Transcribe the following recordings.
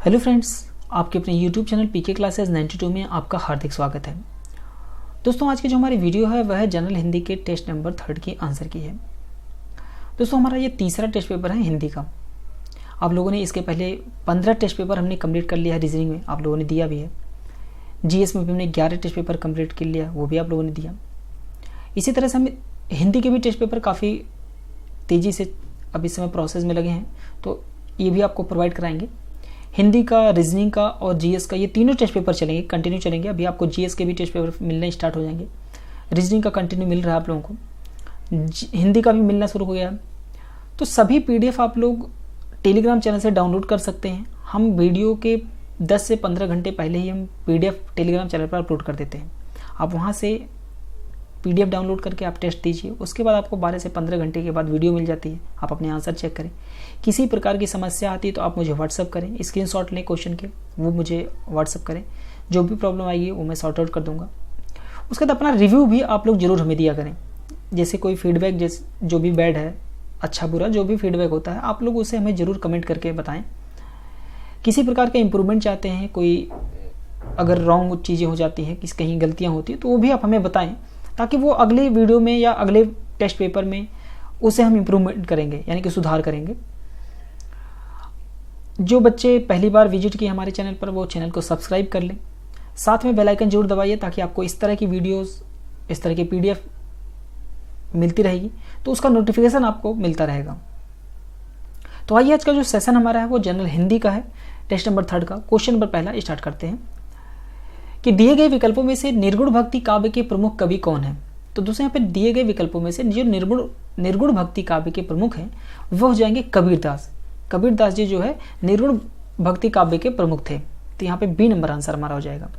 Hello friends, आपके अपने YouTube channel पीके classes 92 में आपका हार्दिक स्वागत है। दोस्तों, आज की जो हमारी वीडियो है वह जनरल हिंदी के टेस्ट नंबर 3 की आंसर की है। दोस्तों, हमारा ये तीसरा टेस्ट पेपर है हिंदी का। आप लोगों ने इसके पहले 15 टेस्ट पेपर हमने कंप्लीट कर लिया है। रीजनिंग में आप लोगों ने दिया भी है। जीएस में भी हमने 11 टेस्ट पेपर कंप्लीट कर लिया, वो भी आप लोगों ने दिया। इसी तरह से हम हिंदी के भी टेस्ट पेपर काफ़ी तेज़ी से अब इस समय प्रोसेस में लगे हैं, तो ये भी आपको प्रोवाइड कराएंगे। हिंदी का, रीजनिंग का और जीएस का, ये तीनों टेस्ट पेपर चलेंगे, कंटिन्यू चलेंगे। अभी आपको जीएस के भी टेस्ट पेपर मिलने स्टार्ट हो जाएंगे। रीजनिंग का कंटिन्यू मिल रहा है आप लोगों को, हिंदी का भी मिलना शुरू हो गया। तो सभी पीडीएफ आप लोग टेलीग्राम चैनल से डाउनलोड कर सकते हैं। हम वीडियो के 10 से 15 घंटे पहले ही हम पीडीएफ टेलीग्राम चैनल पर अपलोड कर देते हैं। आप वहाँ से पीडीएफ डाउनलोड करके आप टेस्ट दीजिए। उसके बाद आपको 12 से 15 घंटे के बाद वीडियो मिल जाती है। आप अपने आंसर चेक करें। किसी प्रकार की समस्या आती है तो आप मुझे व्हाट्सअप करें, स्क्रीनशॉट लें क्वेश्चन के, वो मुझे व्हाट्सअप करें। जो भी प्रॉब्लम आएगी वो मैं सॉर्ट आउट कर दूंगा। उसके बाद अपना रिव्यू भी आप लोग जरूर हमें दिया करें। जैसे कोई फीडबैक, जैसे जो भी बैड है, अच्छा बुरा जो भी फीडबैक होता है, आप लोग उसे हमें ज़रूर कमेंट करके बताएं। किसी प्रकार का इम्प्रूवमेंट चाहते हैं, कोई अगर रॉन्ग चीज़ें हो जाती हैं, कहीं गलतियाँ होती हैं, तो वो भी आप हमें बताएं, ताकि वो अगले वीडियो में या अगले टेस्ट पेपर में उसे हम इम्प्रूवमेंट करेंगे, यानी कि सुधार करेंगे। जो बच्चे पहली बार विजिट किए हमारे चैनल पर, वो चैनल को सब्सक्राइब कर लें। साथ में बेल आइकन जरूर दबाइए, ताकि आपको इस तरह की वीडियोस, इस तरह के पीडीएफ मिलती रहेगी, तो उसका नोटिफिकेशन आपको मिलता रहेगा। तो आइए, आज का जो सेशन हमारा है वो जनरल हिंदी का है, टेस्ट नंबर 3 का। क्वेश्चन नंबर पहला स्टार्ट करते हैं कि दिए गए विकल्पों में से निर्गुण भक्ति काव्य के प्रमुख कवि कौन है। तो दोस्तों, यहाँ पे दिए गए विकल्पों में से जो निर्गुण भक्ति काव्य के प्रमुख हैं वह हो जाएंगे कबीरदास। कबीरदास जी जो है निर्गुण भक्ति काव्य के प्रमुख थे। तो यहाँ पे बी नंबर आंसर हमारा हो जाएगा।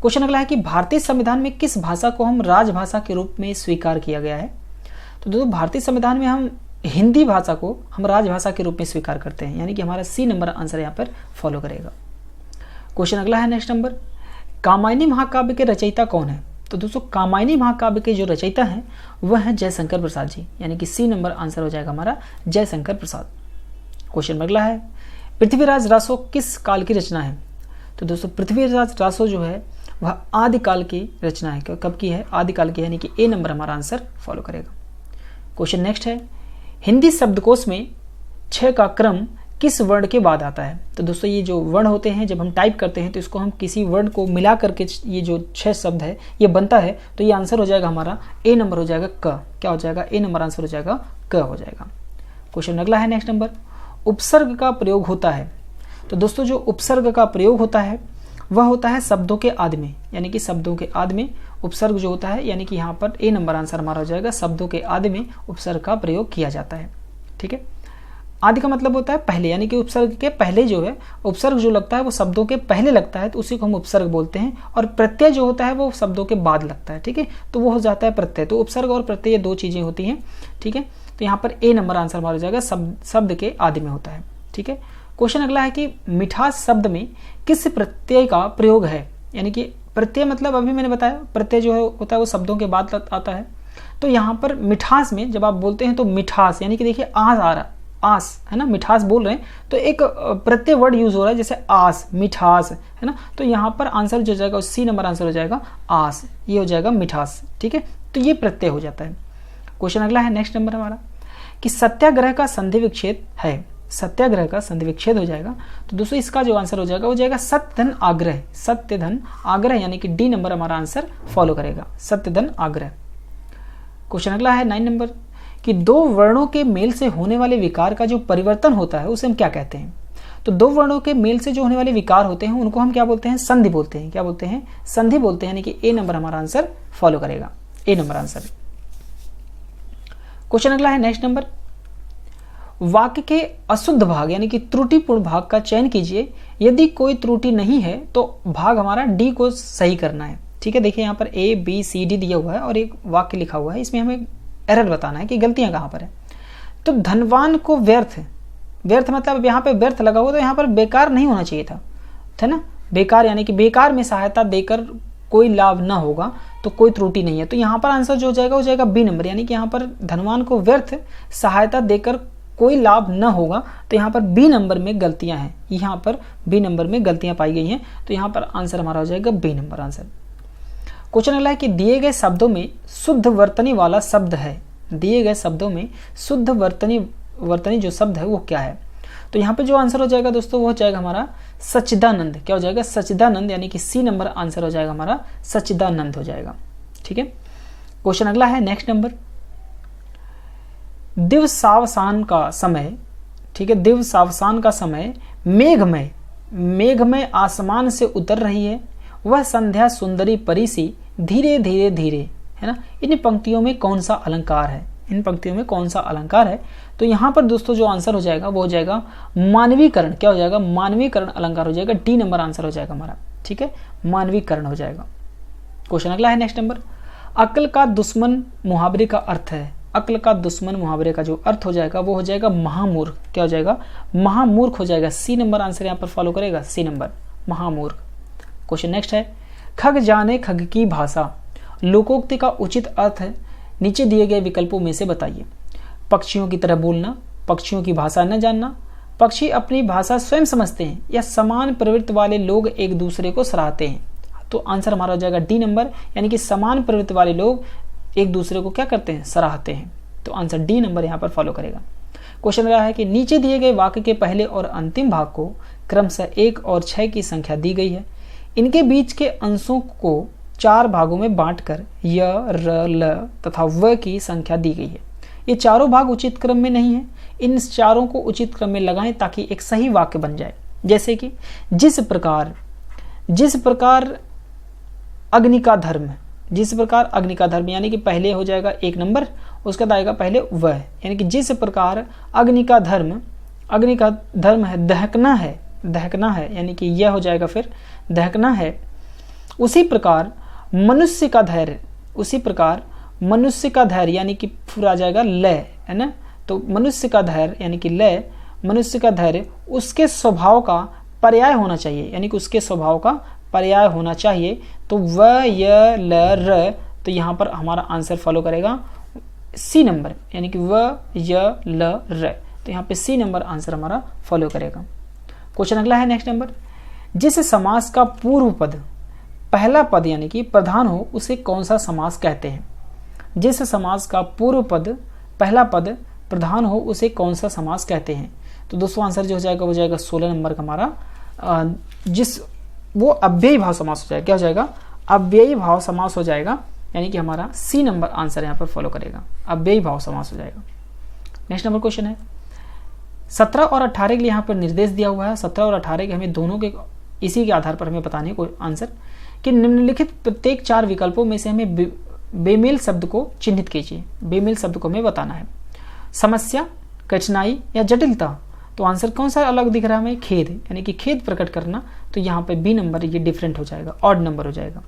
क्वेश्चन अगला है कि भारतीय संविधान में किस भाषा को हम राजभाषा के रूप में स्वीकार किया गया है। तो दोस्तों, भारतीय संविधान में हम हिंदी भाषा को हम राजभाषा के रूप में स्वीकार करते हैं, यानी कि हमारा सी नंबर आंसर यहाँ पर फॉलो करेगा। क्वेश्चन अगला है नेक्स्ट नंबर, कामायनी महाकाव्य के रचयिता कौन है। तो दोस्तों, कामायनी महाकाव्य के जो रचयिता हैं वह है जयशंकर प्रसाद जी, यानी कि सी नंबर आंसर हो जाएगा हमारा जयशंकर प्रसाद। क्वेश्चन अगला है, पृथ्वीराज रासो किस काल की रचना है। तो दोस्तों, पृथ्वीराज रासो जो है वह आदिकाल की रचना है। कब की है? आदिकाल की, यानी कि ए नंबर हमारा आंसर फॉलो करेगा। क्वेश्चन नेक्स्ट है, हिंदी शब्दकोश में 6 का क्रम किस वर्ण के बाद आता है। तो दोस्तों, ये जो वर्ण होते हैं, जब हम टाइप करते हैं तो इसको हम किसी वर्ण को मिला करके ये जो 6 शब्द है ये बनता है, तो ये आंसर हो जाएगा हमारा ए नंबर हो जाएगा क। क्या हो जाएगा? ए नंबर आंसर हो जाएगा क हो जाएगा। क्वेश्चन अगला है नेक्स्ट नंबर, उपसर्ग का प्रयोग होता है। तो दोस्तों, जो उपसर्ग का प्रयोग होता है वह होता है शब्दों के आदि में, यानी कि शब्दों के आदि में उपसर्ग जो होता है, यानी कि यहाँ पर ए नंबर आंसर हमारा हो जाएगा शब्दों के आदि में उपसर्ग का प्रयोग किया जाता है। ठीक है, आदि का मतलब होता है पहले, यानी कि उपसर्ग के पहले जो है, उपसर्ग जो लगता है वो शब्दों के पहले लगता है, तो उसी को हम उपसर्ग बोलते हैं। और प्रत्यय जो होता है वो शब्दों के बाद लगता है। ठीक है, तो वो हो जाता है प्रत्यय। तो उपसर्ग और प्रत्यय ये 2 चीजें होती हैं। ठीक है, तो यहाँ पर ए नंबर आंसर हमारा हो जाएगा शब्द के आदि में होता है। ठीक है, क्वेश्चन अगला है कि मिठास शब्द में किस प्रत्यय का प्रयोग है। यानी कि प्रत्यय मतलब अभी मैंने बताया, प्रत्यय जो है होता है वो शब्दों के बाद आता है। तो यहाँ पर मिठास में जब आप बोलते हैं तो मिठास, यानी कि देखिए आस आ रहा, आस है ना, मिठास बोल रहे हैं तो एक प्रत्यय वर्ड यूज हो रहा है, जैसे आस, मिठास है ना। तो यहाँ पर आंसर जो जाएगा सी नंबर आंसर हो जाएगा आस, ये हो जाएगा मिठास। ठीक है, तो ये प्रत्यय हो जाता है। क्वेश्चन अगला है नेक्स्ट नंबर हमारा कि सत्याग्रह का संधि विच्छेद है। सत्याग्रह का संधि विच्छेद हो जाएगा। तो दोस्तों, इसका जो आंसर हो जाएगा वो जाएगा सत्य धन आग्रह। सत्य धन आग्रह, यानी कि डी नंबर हमारा आंसर फॉलो करेगा, सत्य धन आग्रह। क्वेश्चन अगला है 9 नंबर कि 2 वर्णों के मेल से होने वाले विकार का जो परिवर्तन होता है उसे हम क्या कहते हैं। तो 2 वर्णों के मेल से जो होने वाले विकार होते हैं उनको हम क्या बोलते हैं? संधि बोलते हैं। क्या बोलते हैं? संधि बोलते हैं, यानी कि ए नंबर हमारा आंसर फॉलो करेगा, ए नंबर आंसर। क्वेश्चन अगला है नेक्स्ट नंबर, वाक्य के अशुद्ध भाग यानी कि त्रुटिपूर्ण भाग का चयन कीजिए। यदि कोई त्रुटि नहीं है तो भाग हमारा डी को सही करना है। ठीक है, देखिए यहाँ पर ए बी सी डी दिया हुआ है और एक वाक्य लिखा हुआ है, इसमें हमें एरर बताना है कि गलतियां कहां पर है। तो धनवान को व्यर्थ, व्यर्थ मतलब यहाँ पे व्यर्थ लगा हुआ, तो यहाँ पर बेकार नहीं होना चाहिए था, है ना। बेकार यानी कि बेकार में सहायता देकर कोई लाभ ना होगा, तो कोई त्रुटि नहीं है। तो यहाँ पर आंसर जो हो जाएगा वो जाएगा बी नंबर, यानी कि यहाँ पर धनवान को व्यर्थ सहायता देकर कोई लाभ न होगा, तो यहाँ पर बी नंबर में गलतियां हैं, यहाँ पर बी नंबर में गलतियां पाई गई हैं, तो यहाँ पर आंसर हमारा हो जाएगा बी नंबर आंसर। क्वेश्चन अगला है कि दिए गए शब्दों में शुद्ध वर्तनी वाला शब्द है, दिए गए शब्दों में शुद्ध वर्तनी जो शब्द है वो क्या है। तो यहाँ पे जो आंसर हो जाएगा दोस्तों वो हो जाएगा हमारा सच्चिदानंद। क्या हो जाएगा? सच्चिदानंद, यानी कि सी नंबर आंसर हो जाएगा हमारा सच्चिदानंद हो जाएगा। ठीक है, क्वेश्चन अगला है नेक्स्ट नंबर, दिवसावसान का समय, ठीक है, दिवसावसान का समय मेघमय आसमान से उतर रही है, वह संध्या सुंदरी परी सी धीरे धीरे धीरे, है ना। इन पंक्तियों में कौन सा अलंकार है, इन पंक्तियों में कौन सा अलंकार है। तो यहाँ पर दोस्तों जो आंसर हो जाएगा वो हो जाएगा मानवीकरण। क्या हो जाएगा? मानवीकरण अलंकार हो जाएगा, डी नंबर आंसर हो जाएगा हमारा। ठीक है, मानवीकरण हो जाएगा। क्वेश्चन अगला है नेक्स्ट नंबर, अक्ल का दुश्मन मुहावरे का अर्थ है, अक्ल का दुश्मन मुहावरे का जो अर्थ हो जाएगा वो हो जाएगा महामूर्ख। क्या हो जाएगा? महामूर्ख हो जाएगा। सी नंबर आंसर यहाँ पर फॉलो करेगा, सी नंबर महामूर्ख। क्वेश्चन नेक्स्ट है, खग जाने खग की भाषा, लोकोक्ति का उचित अर्थ है, नीचे दिए गए विकल्पों में से बताइए। पक्षियों की तरह बोलना, पक्षियों की भाषा न जानना, पक्षी अपनी भाषा स्वयं समझते हैं, या समान प्रवृत्ति वाले लोग एक दूसरे को सराहते हैं। तो आंसर हमारा हो जाएगा डी नंबर, यानी कि समान प्रवृत्ति वाले लोग एक दूसरे को क्या करते हैं? सराहते हैं। तो आंसर डी नंबर यहाँ पर फॉलो करेगा। क्वेश्चन रहा है कि नीचे दिए गए वाक्य के पहले और अंतिम भाग को क्रमशः 1 और 6 की संख्या दी गई है, इनके बीच के अंशों को 4 भागों में बांटकर य, र, ल तथा व की संख्या दी गई है। ये चारों भाग उचित क्रम में नहीं है, इन चारों को उचित क्रम में लगाएं ताकि एक सही वाक्य बन जाए। जैसे कि जिस प्रकार अग्नि का धर्म, जिस प्रकार अग्नि का धर्म, यानी कि पहले हो जाएगा 1 नंबर, उसके बाद आएगा पहले वह, यानी कि जिस प्रकार अग्नि का धर्म है दहकना है, यानी कि यह हो जाएगा फिर दहकना है, उसी प्रकार मनुष्य का धैर्य, यानी कि फिर आ जाएगा लय, है ना। तो मनुष्य का धैर्य यानी कि लय, मनुष्य का धैर्य उसके स्वभाव का पर्याय होना चाहिए, यानी कि उसके स्वभाव का पर्याय होना चाहिए। तो व, य, ल, र, तो यहाँ पर हमारा आंसर फॉलो करेगा सी नंबर, यानी कि व, य, ल, र, तो यहाँ पे सी नंबर आंसर हमारा फॉलो करेगा। क्वेश्चन अगला है नेक्स्ट नंबर, जिस समास का पूर्व पद पहला पद यानी कि प्रधान हो उसे कौन सा समास कहते हैं। जिस समास का पूर्व पद पहला पद प्रधान हो उसे कौन सा समास कहते हैं। तो दोस्तों आंसर जो हो जाएगा वो जाएगा 16 नंबर का हमारा, वो अव्ययी भाव समास हो जाएगा। क्या हो जाएगा? अव्ययी भाव समास हो जाएगा, यानी कि हमारा सी नंबर आंसर यहाँ पर फॉलो करेगा, अव्ययी भाव समास हो जाएगा। नेक्स्ट नंबर क्वेश्चन है 17 और 18 के लिए यहाँ पर निर्देश दिया हुआ है। 17 और 18 के हमें दोनों के इसी के आधार पर हमें बताने को आंसर कि निम्नलिखित प्रत्येक 4 विकल्पों में से हमें बेमेल शब्द को चिन्हित कीजिए। बेमेल शब्द को हमें बताना है। समस्या, कठिनाई या जटिलता, तो आंसर कौन सा अलग दिख रहा है हमें? खेद, यानी कि खेद प्रकट करना, तो यहाँ पे बी नंबर ये डिफरेंट हो जाएगा, ऑड नंबर हो जाएगा।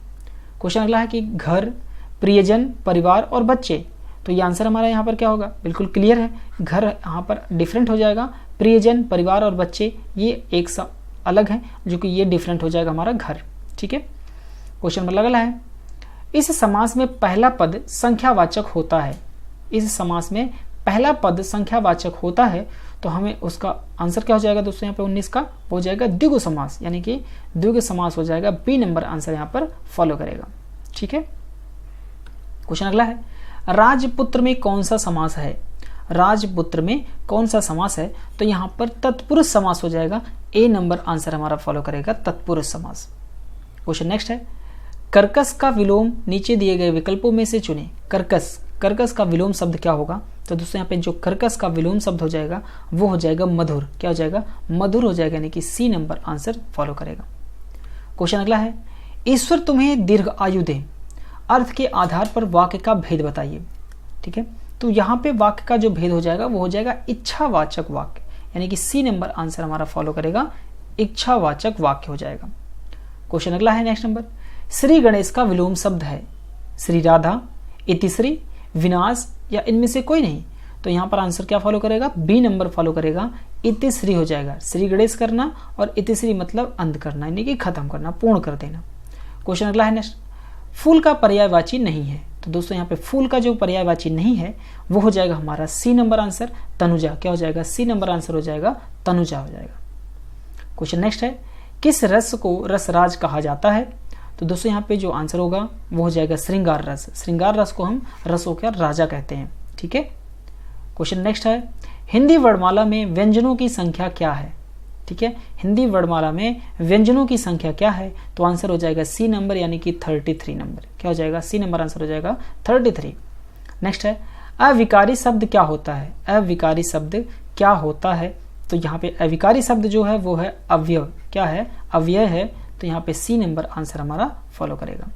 क्वेश्चन अगला है कि घर, प्रियजन, परिवार और बच्चे, तो ये आंसर हमारा यहाँ पर क्या होगा? बिल्कुल क्लियर है, घर यहाँ पर डिफरेंट हो जाएगा, प्रियजन, परिवार और बच्चे ये एक सा अलग है, जो कि ये डिफरेंट हो जाएगा हमारा घर। ठीक है, क्वेश्चन नंबर अगला है, इस समास में पहला पद संख्यावाचक होता है। इस समास में पहला पद संख्यावाचक होता है, तो हमें उसका आंसर क्या हो जाएगा दोस्तों? यहाँ पे 19 का हो जाएगा द्विगु समास, यानी कि द्विगु समास हो जाएगा, बी नंबर आंसर यहाँ पर फॉलो करेगा। ठीक है, क्वेश्चन अगला है, राजपुत्र में कौन सा समास है? राजपुत्र में कौन सा समास है? तो यहाँ पर तत्पुरुष समास हो जाएगा, ए नंबर आंसर हमारा फॉलो करेगा, तत्पुरुष समास। क्वेश्चन नेक्स्ट है, कर्कश का विलोम नीचे दिए गए विकल्पों में से चुने। कर्कश का विलोम शब्द क्या होगा? तो दोस्तों यहाँ पे जो कर्कश का विलोम शब्द हो जाएगा वो हो जाएगा मधुर। क्या हो जाएगा? मधुर हो जाएगा, यानी कि सी नंबर आंसर फॉलो करेगा। क्वेश्चन अगला है, ईश्वर तुम्हें दीर्घ आयु दे, अर्थ के आधार पर वाक्य का भेद बताइए। ठीक है, तो यहाँ पे वाक्य का जो भेद हो जाएगा वो हो जाएगा इच्छावाचक वाक्य, यानी कि सी नंबर आंसर हमारा फॉलो करेगा, इच्छावाचक वाक्य हो जाएगा। क्वेश्चन अगला है नेक्स्ट नंबर, श्री गणेश का विलोम शब्द है श्री राधा, इतिश्री, विनाश या इनमें से कोई नहीं। तो यहाँ पर आंसर क्या फॉलो करेगा? बी नंबर फॉलो करेगा, इतिश्री हो जाएगा। श्री गणेश करना और इतिश्री मतलब अंत करना, यानी कि खत्म करना, पूर्ण कर देना। क्वेश्चन अगला है नेक्स्ट, फूल का पर्यायवाची नहीं है। तो दोस्तों यहाँ पे फूल का जो पर्यायवाची नहीं है वो हो जाएगा हमारा सी नंबर आंसर तनुजा। क्या हो जाएगा? सी नंबर आंसर हो जाएगा तनुजा हो जाएगा। क्वेश्चन नेक्स्ट है, किस रस को रसराज कहा जाता है? तो दोस्तों यहाँ पे जो आंसर होगा वो हो जाएगा श्रृंगार रस। श्रृंगार रस को हम रसों का राजा कहते हैं। ठीक है। क्वेश्चन नेक्स्ट है, हिंदी वर्णमाला में व्यंजनों की संख्या क्या है? ठीक है, हिंदी वर्णमाला में व्यंजनों की संख्या क्या है? तो आंसर हो जाएगा सी नंबर यानी कि 33 नंबर। क्या हो जाएगा? सी नंबर आंसर हो जाएगा 33। नेक्स्ट है, अविकारी शब्द क्या होता है? अविकारी शब्द क्या होता है? तो यहाँ पे अविकारी शब्द जो है वो है अव्यय। क्या है? अव्यय है। तो यहाँ पे सी नंबर आंसर हमारा फॉलो करेगा।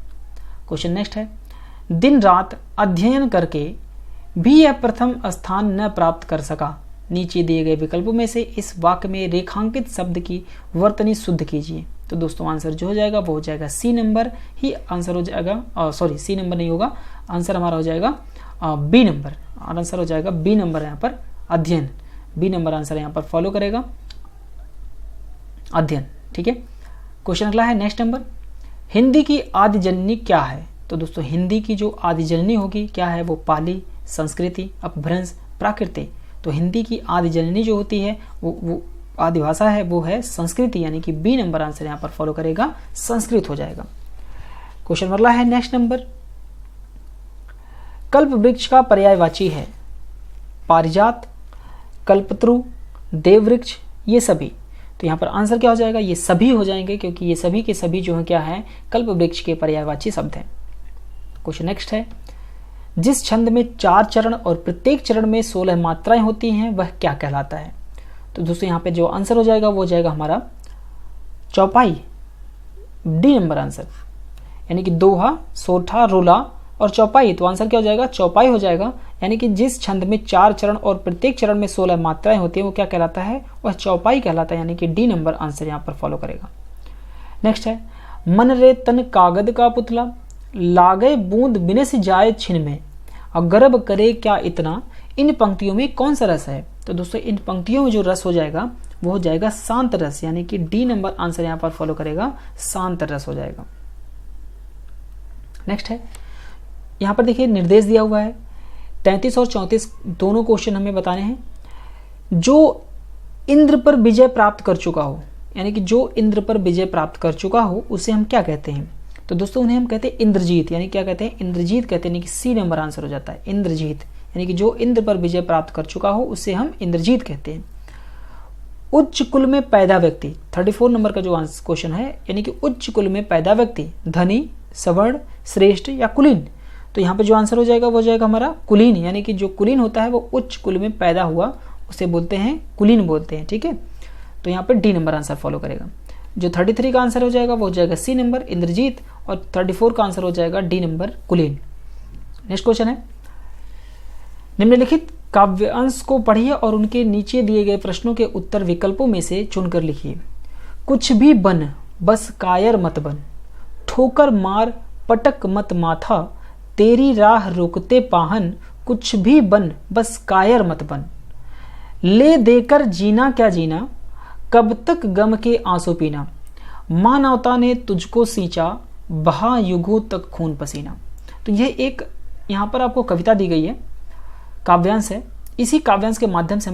क्वेश्चन नेक्स्ट है, दिन रात अध्ययन करके भी यह प्रथम स्थान न प्राप्त कर सका। नीचे दिए गए विकल्पों में से इस वाक्य में रेखांकित शब्द की वर्तनी शुद्ध कीजिए। तो दोस्तों आंसर जो हो जाएगा वो हो जाएगा सी नंबर ही आंसर हो जाएगा। सॉरी, सी नंबर नहीं होगा, आंसर हमारा हो जाएगा बी नंबर। आंसर हो जाएगा बी नंबर यहाँ पर अध्ययन। बी नंबर आंसर यहाँ पर फॉलो करेगा अध्ययन। ठीक है। क्वेश्चन अगला है नेक्स्ट नंबर, हिंदी की आदि जननी क्या है? तो दोस्तों हिंदी की जो आदि जननी होगी क्या है? वो पाली, संस्कृति, अपभ्रंश, प्राकृति। तो हिंदी की आदि जननी जो होती है वो आदि भाषा है वो है संस्कृति, यानी कि बी नंबर आंसर यहाँ पर फॉलो करेगा, संस्कृत हो जाएगा। क्वेश्चन अगला है नेक्स्ट नंबर, कल्प वृक्ष का पर्यायवाची है पारिजात, कल्पत्रु, देववृक्ष, ये सभी। तो यहाँ पर आंसर क्या हो जाएगा? ये सभी हो जाएंगे, क्योंकि ये सभी के सभी जो है क्या है? कल्प वृक्ष के पर्यायवाची शब्द हैं। क्वेश्चन नेक्स्ट है, जिस छंद में 4 चरण और प्रत्येक चरण में 16 मात्राएं होती हैं वह क्या कहलाता है? तो दोस्तों यहाँ पे जो आंसर हो जाएगा वो हो जाएगा हमारा चौपाई, डी नंबर आंसर, यानी कि दोहा, सोठा, रोला और चौपाई। तो आंसर क्या हो जाएगा? चौपाई हो जाएगा। यानी कि जिस छंद में 4 चरण और प्रत्येक चरण में 16 मात्राएं होती हैं वो क्या कहलाता है? वह चौपाई कहलाता है, यानी कि डी नंबर आंसर यहाँ पर फॉलो करेगा। नेक्स्ट है, मन रे तन कागद का पुतला, लागे बूंद बिनस जाए छिन में, और गर्भ करे क्या इतना, इन पंक्तियों में कौन सा रस है? तो दोस्तों इन पंक्तियों में जो रस हो जाएगा वो हो जाएगा शांत रस, यानी कि डी नंबर आंसर यहाँ पर फॉलो करेगा, शांत रस हो जाएगा। नेक्स्ट है, यहाँ पर देखिए निर्देश दिया हुआ है 33 और 34 दोनों क्वेश्चन हमें बताने हैं। जो इंद्र पर विजय प्राप्त कर चुका हो, यानी कि जो इंद्र पर विजय प्राप्त कर चुका हो उसे हम क्या कहते हैं? तो दोस्तों उन्हें हम कहते हैं इंद्रजीत, यानी क्या कहते हैं? इंद्रजीत कहते हैं, यानी कि सी नंबर आंसर हो जाता है इंद्रजीत, यानी कि जो इंद्र पर विजय प्राप्त कर चुका हो उसे हम इंद्रजीत कहते हैं। उच्च कुल में पैदा व्यक्ति, 34 नंबर का जो क्वेश्चन है, यानी कि उच्च कुल में पैदा व्यक्ति धनी, सवर्ण, श्रेष्ठ या कुलीन। तो यहाँ पे जो आंसर हो जाएगा वो हो जाएगा हमारा कुलीन, यानी कि जो कुलीन होता है वो उच्च कुल में पैदा हुआ उसे बोलते हैं कुलीन बोलते हैं। ठीक है। तो यहाँ पे डी नंबर आंसर फॉलो करेगा। जो 33 का आंसर हो जाएगा वो हो जाएगा सी नंबर इंद्रजीत, और 34 का आंसर हो जाएगा डी नंबर कुलीन। नेक्स्ट क्वेश्चन है, निम्नलिखित काव्यांश को पढ़िए और उनके नीचे दिए गए प्रश्नों के उत्तर विकल्पों में से चुनकर लिखिए। कुछ भी बन बस कायर मत बन, ठोकर मार पटक मत माथा, तेरी राह रोकते पाहन, कुछ भी बन बस कायर मत बन, ले देकर जीना क्या जीना, कब तक गम के आंसू पीना, मानवता ने तुझको सींचा, बहा युगों तक खून पसीना। तो यह एक यहाँ पर आपको कविता दी गई है, काव्यांश है। इसी काव्यांश के माध्यम से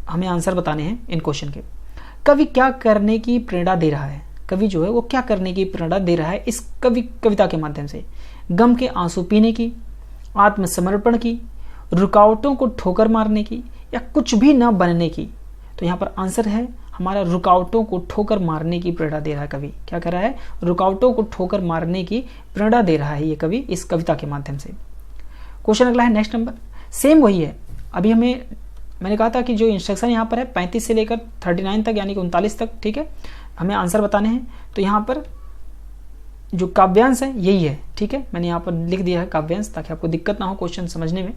हमें आंसर बताने हैं इन क्वेश्चन के। कवि क्या करने की प्रेरणा दे रहा है? कवि जो है वो क्या करने की प्रेरणा दे रहा है इस कविता के माध्यम से? गम के आंसू पीने की, आत्मसमर्पण की, रुकावटों को ठोकर मारने की, या कुछ भी न बनने की। तो यहाँ पर आंसर है हमारा रुकावटों को ठोकर मारने की प्रेरणा दे रहा है कवि। क्या कर रहा है? रुकावटों को ठोकर मारने की प्रेरणा दे रहा है ये कवि इस कविता के माध्यम से। क्वेश्चन अगला है नेक्स्ट नंबर, सेम वही है। अभी मैंने कहा था कि जो इंस्ट्रक्शन यहाँ पर है 35 से लेकर 39 तक, यानी कि 39 तक, ठीक है, हमें आंसर बताने हैं। तो यहाँ पर जो काव्यांश है यही है। ठीक है, मैंने यहाँ पर लिख दिया है काव्यांश ताकि आपको दिक्कत ना हो क्वेश्चन समझने में।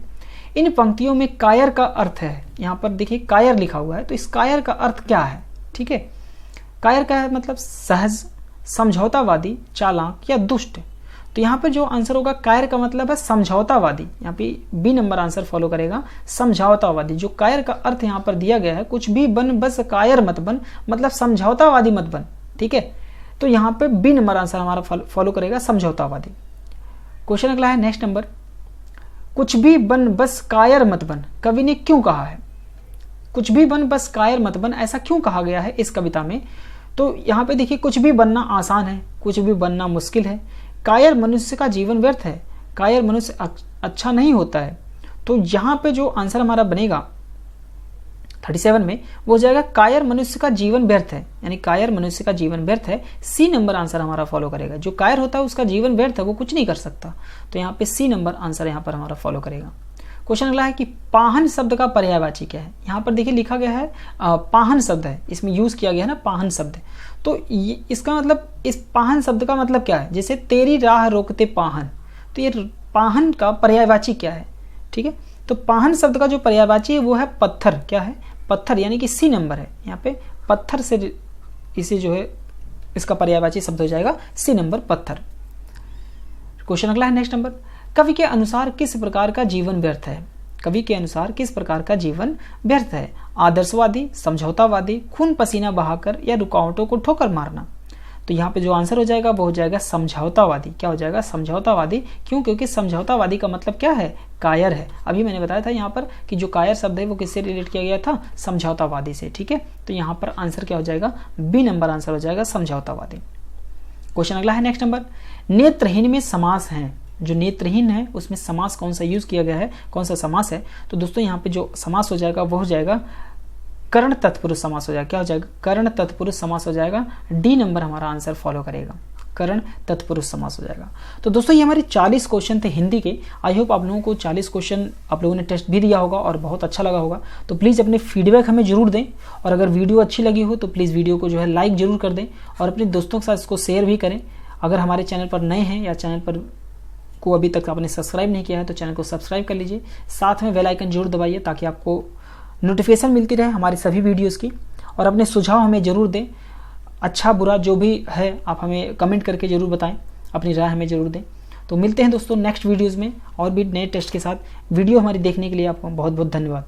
इन पंक्तियों में कायर का अर्थ है, यहाँ पर देखिए कायर लिखा हुआ है, तो इस कायर का अर्थ क्या है? ठीक है, कायर का है मतलब सहज, समझौतावादी, चालाक या दुष्ट। तो यहाँ पे जो आंसर होगा कायर का मतलब है समझौतावादी, यहाँ पे बी नंबर आंसर फॉलो करेगा, समझौतावादी। जो कायर का अर्थ यहाँ पर दिया गया है, कुछ भी बन बस कायर मत बन, मतलब समझौतावादी मत बन। ठीक है, तो यहाँ पे बी नंबर आंसर हमारा फॉलो करेगा, समझौतावादी। क्वेश्चन अगला है नेक्स्ट नंबर, कुछ भी बन बस कायर मत बन, कवि ने क्यों कहा है? कुछ भी बन बस कायर मत बन, ऐसा क्यों कहा गया है इस कविता में? तो यहाँ पे देखिए, कुछ भी बनना आसान है, कुछ भी बनना मुश्किल है, कायर मनुष्य का जीवन व्यर्थ है, कायर मनुष्य अच्छा नहीं होता है। तो यहाँ पे जो आंसर हमारा बनेगा 37 में वो हो जाएगा कायर मनुष्य का जीवन व्यर्थ है, यानी कायर मनुष्य का जीवन व्यर्थ है। सी नंबर आंसर हमारा फॉलो करेगा। जो कायर होता है उसका जीवन व्यर्थ है, वो कुछ नहीं कर सकता, तो यहाँ पे सी नंबर आंसर यहाँ पर हमारा फॉलो करेगा। क्वेश्चन अगला है कि पाहन शब्द का पर्यायवाची क्या है? यहाँ पर देखिए लिखा गया है पाहन शब्द है, इसमें यूज किया गया है ना पाहन शब्द। तो इसका मतलब, इस पाहन शब्द का मतलब क्या है? जैसे तेरी राह रोकते पाहन, तो ये पाहन का पर्यायवाची क्या है? ठीक है, तो पाहन शब्द का जो पर्यायवाची है वो है पत्थर। क्या है? पत्थर, यानी कि सी नंबर है यहाँ पे, पत्थर से इसे जो है इसका पर्यायवाची शब्द हो जाएगा सी नंबर, पत्थर। क्वेश्चन अगला है नेक्स्ट नंबर, कवि के अनुसार किस प्रकार का जीवन व्यर्थ है? कवि के अनुसार किस प्रकार का जीवन व्यर्थ है? आदर्शवादी, समझौतावादी, खून पसीना बहाकर या रुकावटों को ठोकर मारना। तो यहाँ पे जो आंसर हो जाएगा वो हो जाएगा समझौतावादी। क्या हो जाएगा? समझौतावादी। क्यों? क्योंकि समझौतावादी का मतलब क्या है? कायर है। अभी मैंने बताया था यहाँ पर कि जो कायर शब्द है वो किससे रिलेट किया गया था? समझौतावादी से। ठीक है, तो यहाँ पर आंसर क्या हो जाएगा? बी नंबर आंसर हो जाएगा, समझौतावादी। क्वेश्चन अगला है नेक्स्ट नंबर, नेत्रहीन में समास है। जो नेत्रहीन है उसमें समास कौन सा यूज किया गया है, कौन सा समास है? तो दोस्तों यहाँ पे जो समास हो जाएगा वो हो जाएगा कर्ण तत्पुरुष समास हो जाएगा। क्या हो जाएगा? कर्ण तत्पुरुष समास हो जाएगा। डी नंबर हमारा आंसर फॉलो करेगा, कर्ण तत्पुरुष समास हो जाएगा। तो दोस्तों ये हमारे 40 क्वेश्चन थे हिंदी के। आई होप आप लोगों को 40 क्वेश्चन आप लोगों ने टेस्ट भी दिया होगा और बहुत अच्छा लगा होगा। तो प्लीज़ अपने फीडबैक हमें जरूर दें, और अगर वीडियो अच्छी लगी हो तो प्लीज़ वीडियो को जो है लाइक जरूर कर दें और अपने दोस्तों के साथ इसको शेयर भी करें। अगर हमारे चैनल पर नए हैं या चैनल पर को अभी तक आपने सब्सक्राइब नहीं किया है तो चैनल को सब्सक्राइब कर लीजिए, साथ में बेल आइकन जरूर दबाइए ताकि आपको नोटिफिकेशन मिलती रहे हमारी सभी वीडियोस की। और अपने सुझाव हमें ज़रूर दें, अच्छा बुरा जो भी है आप हमें कमेंट करके ज़रूर बताएं, अपनी राय हमें ज़रूर दें। तो मिलते हैं दोस्तों नेक्स्ट वीडियोज़ में और भी नए टेस्ट के साथ। वीडियो हमारी देखने के लिए आपको बहुत बहुत धन्यवाद।